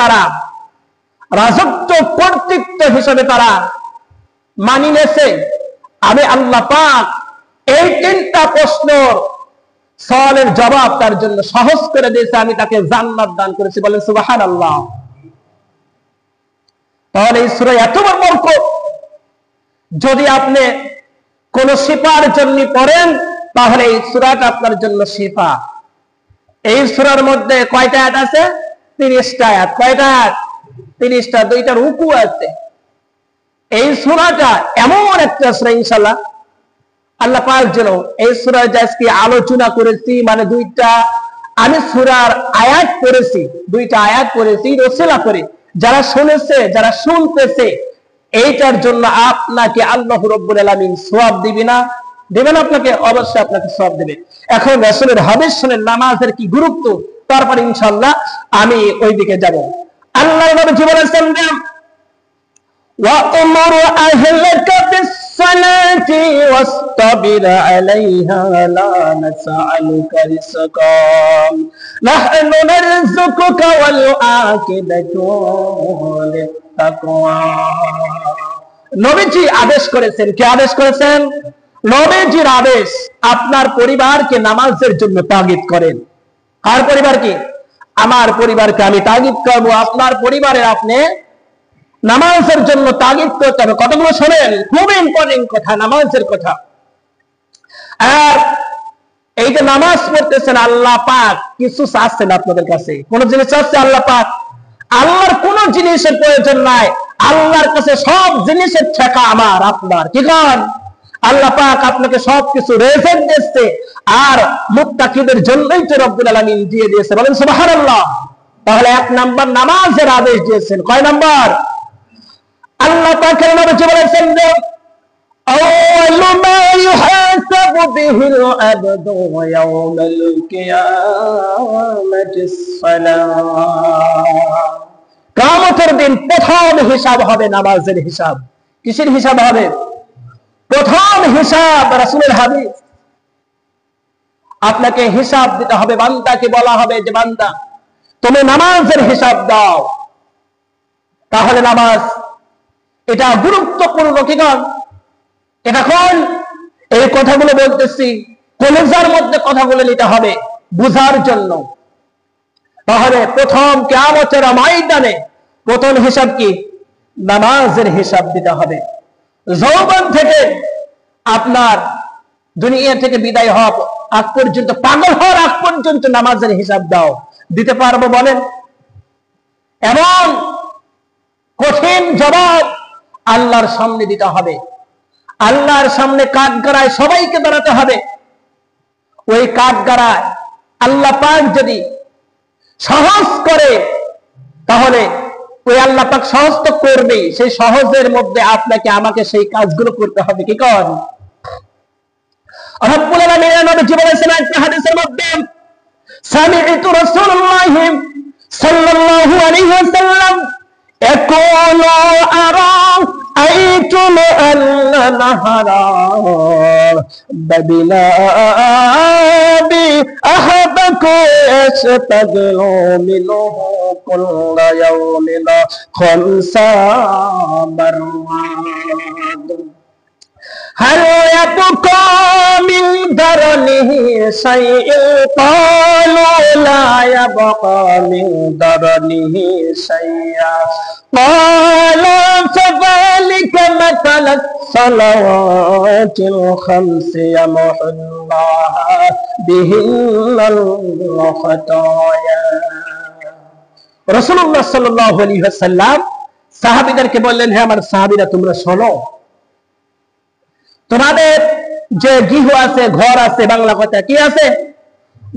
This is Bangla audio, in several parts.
তারা রাজত্ব কর্তৃত্ব হিসেবে তারা মানি নেছে, আমি আল্লাহ পাক এই 3টা প্রশ্নের সওয়ালের জবাব তার জন্য সহজ করে দিয়েছে, আমি তাকে জান্নাত দান করেছি। বলেন সুবহানাল্লাহ। তাহলে এই সূরা এত বড় বরকত, যদি আপনি কোন শিফার জন্য পড়েন তাহলে এই সূরাটা আপনার জন্য শিফা। এই সূরার মধ্যে কয়টা আয়াত আছে? 30টা আয়াত। কয়টা আয়াত? 30টা। 2টা রুকু আছে। এই সূরাটা এমন একটা সূরা, ইনশাআল্লাহ আল্লাহ পাক যেন এই সূরা আজকে আলোচনা করেছি, মানে 2টা আমি সূরার আয়াত পড়েছি, 2টা আয়াত পড়েছি রসিলা করে, যারা শুনেছে যারা শুনতেছে, এইটার জন্য আপনাকে আল্লাহ রাব্বুল আলামিন সওয়াব দিবে না? দেবেন আপনাকে, অবশ্যই আপনাকে সওয়াব দেবে। এখন রাসূলের হাদিস শুনেন নামাজের কি গুরুত্ব, তারপর ইনশাআল্লাহ আমি ওই দিকে যাব। আল্লাহর নবী বলেছেন, وَأْمُرْ أَهْلَكَ بِالصَّلَاةِ وَاسْتَبِرْ عَلَيْهَا لَا نَسْأَلُكَ رِزْقًا نَحْنُ نَرْزُقُكَ وَالْعَاقِبَةُ لِلتَّقْوَى। নবীজি আদেশ করেছেন। কে আদেশ করেছেন? নবীজির আদেশ, আপনার পরিবারকে নামাজের জন্য তাগিদ করেন। কার পরিবারকে? আমার পরিবারকে আমি তাগিদ করব, আপনার পরিবারের আপনি নামাজের জন্য তাগিদ করতে হবে। কতগুলো শোনেন, খুব ইম্পর্টেন্ট কথা, নামাজের কথা। আর এই যে নামাজ পড়তেছেন, আল্লাহ পাক কিছু চাচ্ছেন আপনাদের কাছে, কোন জিনিস চাচ্ছে আল্লাহ পাক? আল্লাহর কোন জিনিসের প্রয়োজন নাই, আল্লাহর কাছে সব জিনিসের ঠেকা আমার আপনার। কি কন? আল্লাহ পাক আপনাকে সবকিছু রেজেক দিয়েছে, আর মুত্তাকিদের জন্যই তো রব্বুল আলামিন দিয়ে দিয়েছে। বলেন সুবহানাল্লাহ। তাহলে 1 নাম্বার নামাজের আদেশ দিয়েছেন। কয় নাম্বার? আল্লাহ পাকের নবী বলেছেন যে আউয়ালু মা ইউহাসাবু বিহিল আবদু ইয়াওমাল কিয়ামাতিস সালাহ। কিয়ামতের দিন প্রথম হিসাব হবে নামাজের হিসাব। কিসের হিসাব হবে? প্রথম হিসাব রাসূলের হাদিস। আপনাকে হিসাব দিতে হবে। বান্দাকে বলা হবে যে বান্দা তুমি নামাজের হিসাব দাও। তাহলে নামাজ এটা গুরুত্বপূর্ণ। কি কারণ? এটা কোন এই কথাগুলো বলতেছি, কলেজার মধ্যে কথাগুলো নিতে হবে বুঝার জন্য। তাহলে প্রথম কিয়ামতের ময়দানে প্রথম হিসাব কি? নামাজের হিসাব দিতে হবে। যৌবন থেকে আপনার দুনিয়া থেকে বিদায় হওয়া আগ পর্যন্ত, পাগল হওয়ার আগ পর্যন্ত নামাজের হিসাব দাও। দিতে পারবো বলেন? এবং কঠিন জবাব আল্লাহর সামনে দিতে হবে। আল্লাহর সামনে কাঠগড়ায় সবাইকে দাঁড়াতে হবে। ওই কাঠগড়ায় আল্লাহ পাক যদি সহজ করে, তাহলে ওই আল্লাহ পাক সহজ তো করবেই, সেই সহজের মধ্যে আপনাকে আমাকে সেই কাজগুলো করতে হবে। কি কর? রব্বুল আলামিন নবী বলেছেন একটা হাদিসের মধ্যে, সামি'তু রাসূলুল্লাহ সাল্লাল্লাহু আলাইহি ওয়াসাল্লাম ইয়াকুলু আরাআইতুম আন্না নাহারা বাবিলাবি আহাবাকু ইস্তাগলু মিনহু কুল্লা ইয়াওমিন খামসা মাররাত هل يبقى من درنه شيء قالوا لا يبقى من درنه شيئا قال فذلك مثل الصلوات الخمس يمحو الله بهن الخطايا। রাসূলুল্লাহ সাল্লাল্লাহু আলাইহি ওয়াসাল্লাম সাহাবীদেরকে বললেন, হে আমার সাহাবীরা, তোমরা শোনো, তোমাদের যে গৃহ আছে, ঘর আছে, বাংলা কথা কি আছে?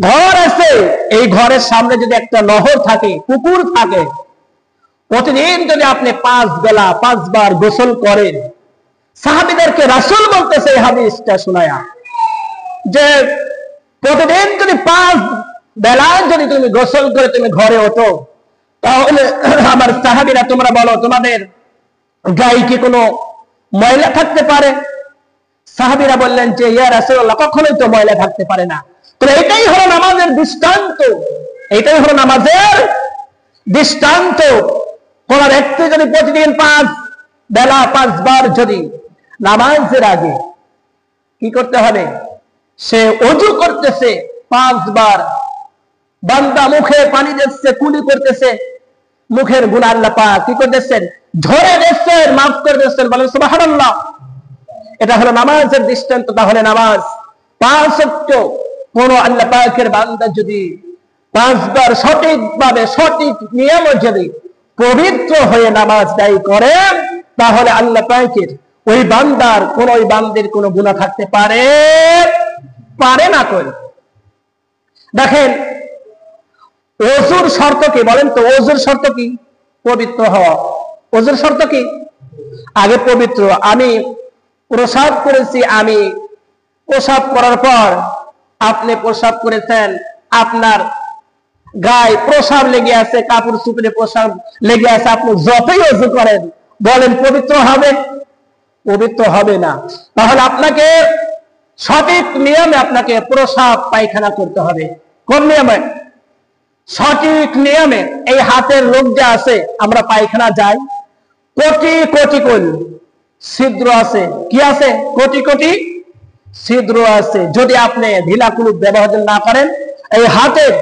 ঘর আছে। এই ঘরের সামনে যদি একটা নহর থাকে, পুকুর থাকে, প্রতিদিন যদি আপনি 5 বেলা 5 বার গোসল করেন, সাহাবীদেরকে রাসূল বলতেছে এই হাদিসটা শোনায়া যে প্রতিদিন যদি 5 বেলা যদি তুমি গোসল করে তুমি ঘরে ওঠো, তাহলে আমার সাহাবীরা তোমরা বলো, তোমাদের গায়ে কি কোনো ময়লা থাকতে পারে? সাহাবীরা বললেন যে ইয়া রাসূলুল্লাহ, কখনোই তো ময়লা থাকতে পারে না। তো এটাই হলো নামাজের দৃষ্টান্ত, এটাই হলো নামাজের দৃষ্টান্ত, কোন ব্যক্তি যদি প্রতিদিন 5 বেলা 5 বার যদি নামাজের আগে কি করতে হবে, সে ওযু করতেছে 5 বার, বান্দা মুখে পানি দিচ্ছে, কুলি করতেছে, মুখের গুনাহ আল্লাহ পাক কি করতেছেন, ধরে দিচ্ছেন, মাফ করে দিচ্ছেন, বলেন সুবহানাল্লাহ। এটা হলো নামাজের দৃষ্টান্ত। তাহলে নামাজ 5 ওয়াক্ত কোন আল্লাহ পাকের বান্দা যদি 5 বার সঠিকভাবে সঠিক নিয়ম যদি পবিত্র হয়ে নামাজ আদায় করে, তাহলে আল্লাহ পাকের ওই বান্দার কোন ওই বান্দির কোন গুনাহ থাকতে পারে না। করে দেখেন, ওযুর শর্ত কি বলেন তো? ওযুর শর্ত কি? পবিত্র হওয়া। ওযুর শর্ত কি? আগে পবিত্র। আমি প্রসাব করেছি, আমি প্রসাব করার পর আপনি প্রসাব করেছেন, আপনার গায়ে প্রসাব লেগে আছে, কাপড় চুপড়ে প্রসাব লেগে আছে, আপনি যতই ওযু করেন বলেন পবিত্র হবে? পবিত্র হবে না। তাহলে আপনাকে সঠিক নিয়মে আপনাকে প্রসাব পায়খানা করতে হবে। কোন নিয়মে? সঠিক নিয়মে। এই হাতের রোগ যা আছে, আমরা পায়খানা যাই, কোটি কোটি কোটি ছিদ্র আছে। কি আছে? কোটি কোটি ছিদ্র আছে। যদি আপনি ঢিলা কুলুপ ব্যবহার না করেন, এই হাতের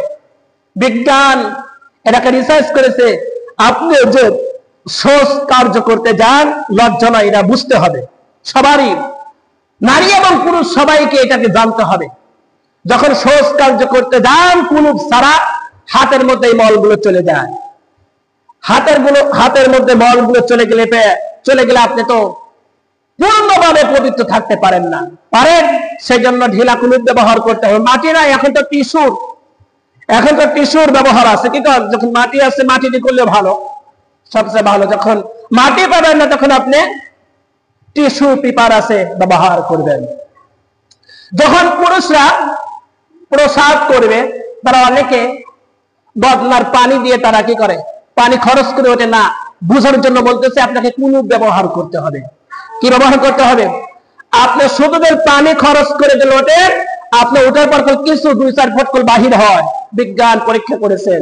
বিজ্ঞান এটাকে রিসার্চ করেছে, আপনি যে শৌচ কার্য করতে যান, লজ্জা নয়, এটা বুঝতে হবে সবারই, নারী এবং পুরুষ সবাইকে এটাকে জানতে হবে। যখন শৌচ কার্য করতে যান, কুলুপ ছাড়া হাতের মধ্যে এই মলগুলো চলে যায়। হাতের মধ্যে মলগুলো চলে গেলে আপনি তো পূর্ণভাবে পবিত্র থাকতে পারেন না। পারেন? সেই জন্য ঢিলা কুলুপ ব্যবহার করতে হবে। মাটি নাই, এখন তো টিস্যুর ব্যবহার আছে। কিন্তু যখন মাটি আছে, মাটি দিয়ে করলে ভালো, সবচেয়ে ভালো। যখন মাটি পাবেন না, তখন আপনি টিস্যু পেপার আছে, ব্যবহার করবেন। যখন পুরুষরা প্রসাব করবে, তারা অনেকে বদনার পানি দিয়ে তারা কি করে, পানি খরচ করে ওঠে না। বুঝার জন্য বলতেছে আপনাকে কুলুপ ব্যবহার করতে হবে। কি ব্যবহার করতে হবে? আপনি শুধুদের পানি খরচ করে দিলে ওঠে, আপনি ওঠার পর কিছু 2-4 ফটকল বাহির হয়, বিজ্ঞান পরীক্ষা করেছেন।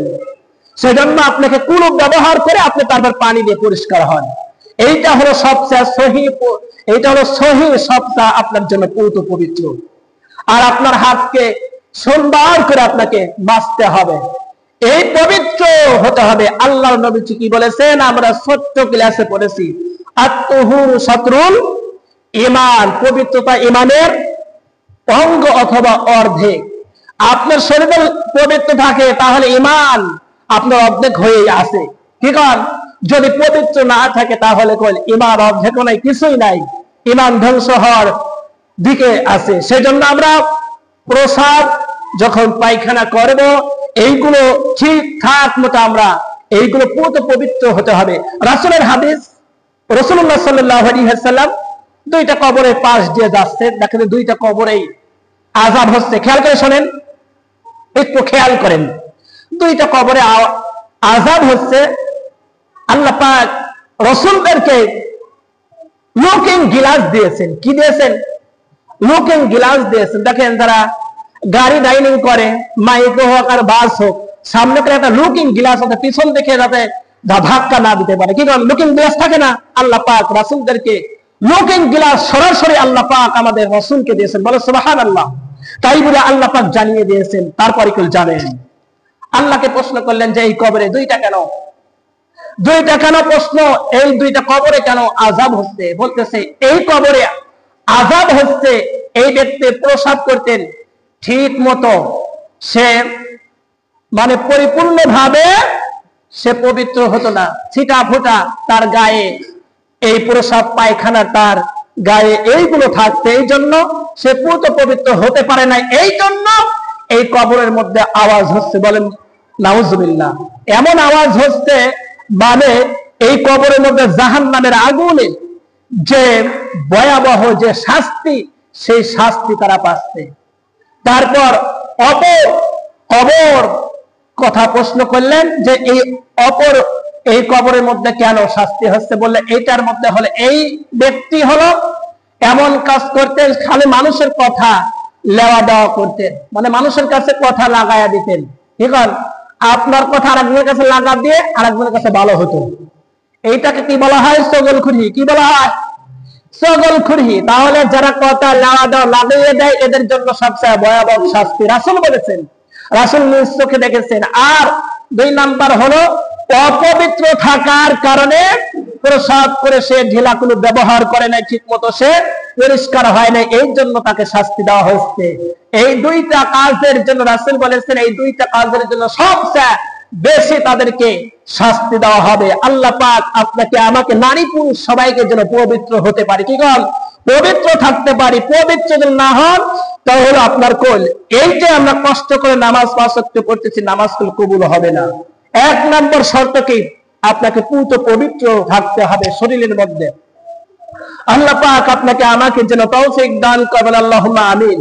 সেজন্য আপনাকে কুলুপ ব্যবহার করে আপনি তারপর পানি দিয়ে পরিষ্কার হন। এইটা হলো সবচেয়ে সহি, সবচেয়ে আপনার জন্য পবিত্র। আর আপনার হাতকে সুন্দর করে আপনাকে বাঁচতে হবে, এই পবিত্র হতে হবে। আল্লাহর নবী কি বলেছেন? আমরা ছোট্ট ক্লাসে পড়েছি, আত-তুহুরু শাতরুল ঈমান। পবিত্রতা ঈমানের অঙ্গ অথবা অর্ধেক। আপনার শরীর পবিত্র থাকে, তাহলে ঈমান আপনার অর্ধেক হয়ে আছে। কি কারণ? যদি পবিত্র না থাকে, তাহলে ঈমান অর্ধেক নাই, কিছুই নাই, ঈমান ধ্বংস হওয়ার দিকে আছে। সেজন্য আমরা প্রসাব যখন পায়খানা করব, এইগুলো ঠিকঠাক মতো আমরা এইগুলো পবিত্র হতে হবে। রাসূলের হাদিস, রাসূলুল্লাহ সাল্লাল্লাহু আলাইহি ওয়াসাল্লাম 2টা কবরের পাশ দিয়ে যাচ্ছে, দেখেন 2টা কবরেই আযাব হচ্ছে। খেয়াল করে শোনেন, একটু খেয়াল করেন। 2টা কবরে আযাব হচ্ছে। আল্লাহ পাক রাসূলদেরকে লুকিং গ্লাস দিয়েছেন। কি দিয়েছেন? লুকিং গ্লাস দিয়েছেন। দেখেন, যারা গাড়ি ডাইনিং করে, মাইক্রো হোক আর বাস হোক, সামনে করে একটা লুকিং গ্লাস আছে, পিছন দেখে যাতে ধাক্কা না দিতে পারে। কি কারণ? লুকিং গ্লাস থাকে না। আল্লাহ পাক রাসূলদেরকে লুকিং গ্লাস সরাসরি আল্লাহ পাক আমাদের রাসূলকে দিয়েছেন। বলে সুবহানাল্লাহ। তাই বলে আল্লাহ পাক জানিয়ে দিয়েছেন, তারপরে কেউ জানেন। আল্লাহকে প্রশ্ন করলেন যে এই কবরে 2টা কেন? 2টা কেন প্রশ্ন? এই 2টা কবরে কেন আযাব হচ্ছে? বলতেছে এই কবরে আযাব হচ্ছে, এই ব্যক্তি প্রসাব করতেন ঠিক মতো, সে মানে পরিপূর্ণভাবে সে পবিত্র হতো না। ছিটা ফোটা তার গায়ে, এই প্রসাব পায়খানা তার গায়ে এইগুলো থাকতে, এই জন্য সে পবিত্র হতে পারে না। এই জন্য এই কবরের মধ্যে আওয়াজ হচ্ছে, বলেন নাউজুবিল্লাহ। এমন আওয়াজ হচ্ছে, মানে এই কবরের মধ্যে জাহান্নামের আগুনে যে ভয়াবহ যে শাস্তি, সেই শাস্তি তারা পাচ্ছে। তারপর কবর কথা প্রশ্ন করলেন যে এই কবরের মধ্যে কেন শাস্তি হচ্ছে? বললে এইটার মধ্যে হলে এই ব্যক্তি হলো এমন কাজ করতেন, খালি মানুষের কথা লেওয়া দেওয়া করতেন, মানে মানুষের কাছে কথা লাগাইয়া দিতেন। ঠিক আছে? আপনার কথা আরেকজনের কাছে লাগা দিয়ে আরেকজনের কাছে ভালো হতো। এইটাকে কি বলা হয়? চগলখুরি। কি বলা হয়? চগলখুরি। তাহলে যারা কথা লাগা দাও লাগিয়ে দেয়, এদের জন্য সবচেয়ে ভয়াবহ শাস্তি রাসূল বলেছেন, রাসূল নিজ চোখে দেখেছেন। আর 2 নাম্বার হলো অপবিত্র থাকার কারণে প্রসাদ করে সে ঢিলাকুলো ব্যবহার করে নাই, ঠিক মতো সে পরিষ্কার হয় না, এই জন্য তাকে শাস্তি দেওয়া হয়েছে। এই 2টা কাজের জন্য রাসূল বলেছেন, এই 2টা কাজের জন্য সবচেয়ে বেশি তাদেরকে শাস্তি দেওয়া হবে। আল্লাহ পাক আপনাকে আমাকে নারী পুরুষ সবাইকে যেন পবিত্র হতে পারি, কি বল, পবিত্র থাকতে পারি। পবিত্র যদি না হন তাহলে আপনার কোল এই যে আমরা কষ্ট করে নামাজ 5 ওয়াক্ত পড়তেছি, নামাজ কবুল হবে না। 1 নম্বর শর্ত কি? আপনাকে পুরো পবিত্র থাকতে হবে শরীরের মধ্যে। আল্লাহ পাক আপনাকে আমাকে যেন তৌফিক দান করেন, আল্লাহুম্মা আমিন।